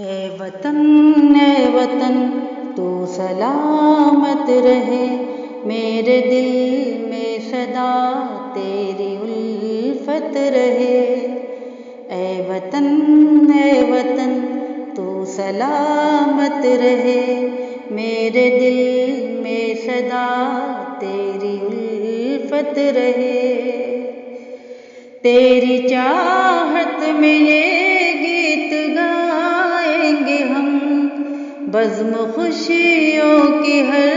ए वतन तू सलामत रहे, मेरे दिल में सदा तेरी उल्फत रहे। ए वतन तू सलामत रहे, मेरे दिल में सदा तेरी उल्फत रहे। तेरी चाहत में ये गीत गाएंगे हम, बज़्म खुशियों की हर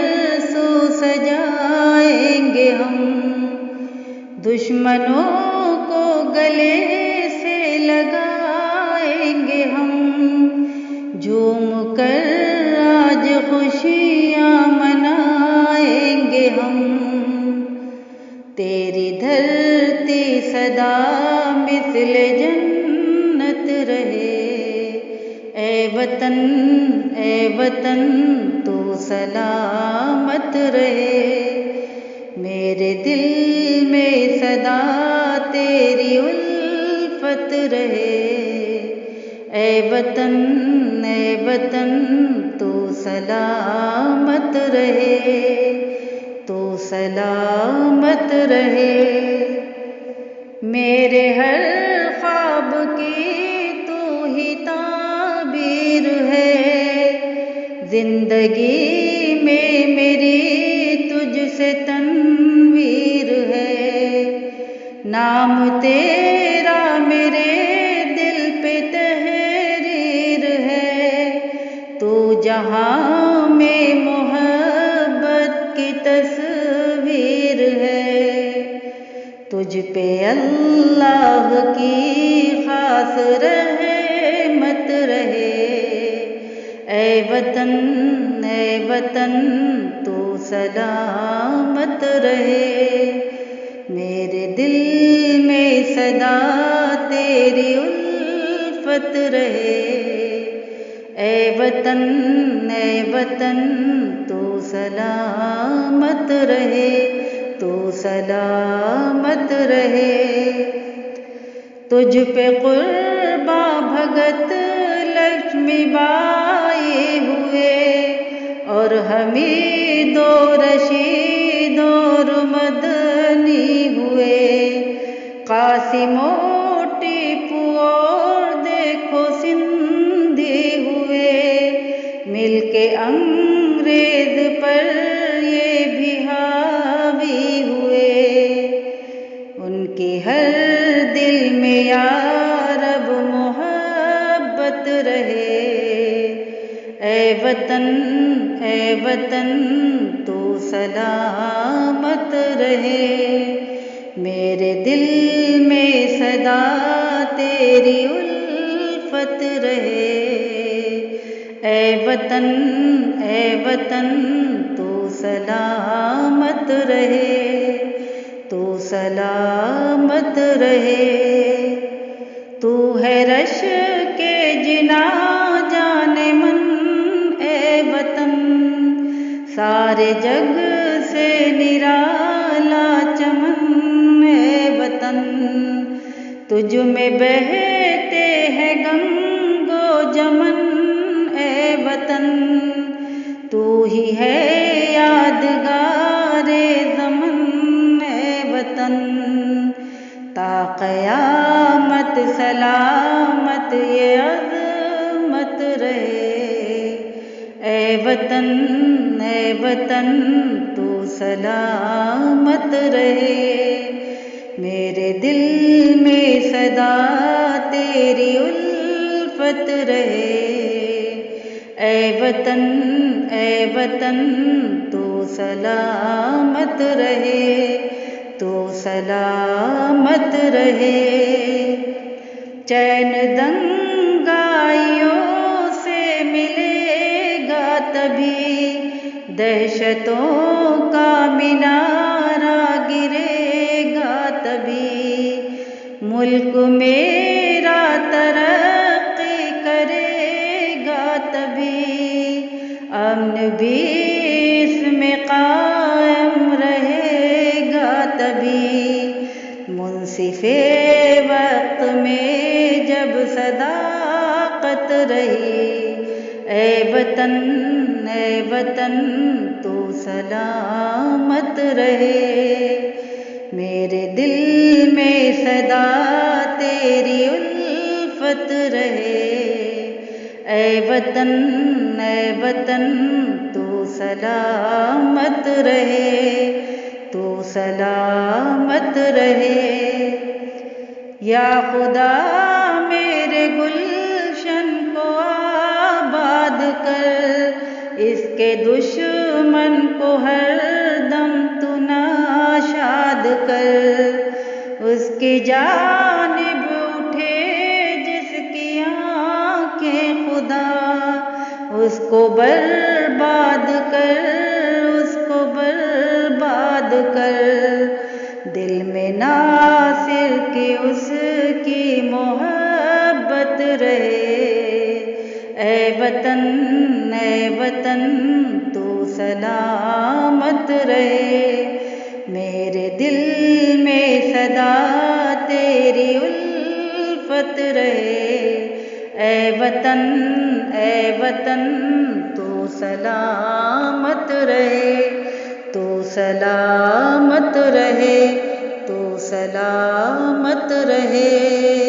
सू सजाएंगे हम। दुश्मनों को गले से लगाएंगे हम, झूम कर आज खुशियाँ मनाएंगे हम। तेरी धरती सदा मिस्ले जन्नत रहे। ए वतन तू सलामत रहे, मेरे दिल में सदा तेरी उल्फत रहे। ए वतन तू सलामत रहे, तू सलामत रहे। मेरे हर ख्वाब की तू ही ताबीर है, जिंदगी में मेरी तुझसे तनवीर है। नाम तेरा मेरे दिल पे तहरीर है, तू जहाँ में मोहब्बत की तस्वीर है। तुझ पे अल्लाह की खास रहमत रहे। ए वतन तू सलामत रहे, मेरे दिल में सदा तेरी उल्फत रहे। ए वतन तू सलामत रहे, तू सलामत रहे। तुझ पे कुर्बा भगत लक्ष्मी बाई हुए, और हमीदो रशीदो मदनी हुए। कासिमो टीपू और देखो सिंधी हुए, मिलके अंग्रेज पर ये भी हावी हुए। उनकी हर दिल में यारब मोहब्बत रहे। ए वतन तू सलामत रहे, मेरे दिल में सदा तेरी उल्फत रहे। ए वतन तू सलामत रहे, तू सलामत रहे। तू है रश के जिना जाने मन, ए वतन सारे जग से निराला चमन। ए वतन तुझ में बहते हैं गंगो जमन। ए वतन तू ही है यादगारे ज़मन। ए वतन ता क़यामत सलामत ये अज़मत रहे। ए वतन तू सलामत रहे, मेरे दिल में सदा तेरी उल्फत रहे। ए वतन तू सलामत रहे, तू सलामत रहे। चैन दंगाइयों से मिलेगा तभी, दहशतों का मिनारा गिरेगा तभी। मुल्क मेरा तरक्की करेगा तभी, अमन भी इसमें कायम रहेगा तभी। मुंसिफ़े वक्त में जब सदाकत रही। ए वतन तू सलामत रहे। मेरे दिल में सदा तेरी उल्फत रहे। ए वतन तू सलामत रहे, तू सलामत रहे। या खुदा मेरे गुलशन को आबाद कर, इसके दुश्मन को हर दम तू नाशाद कर। उसकी जानिब उठे जिसकी आँखें खुदा, उसको बर्बाद कर, उसको बर्बाद कर। दिल में नासिर की उसकी मोहब्बत रहे। ए वतन तू सलामत रहे। मेरे दिल में सदा तेरी उल्फत रहे। ए वतन तू सलामत रहे, तू सलामत रहे, तू सलामत रहे।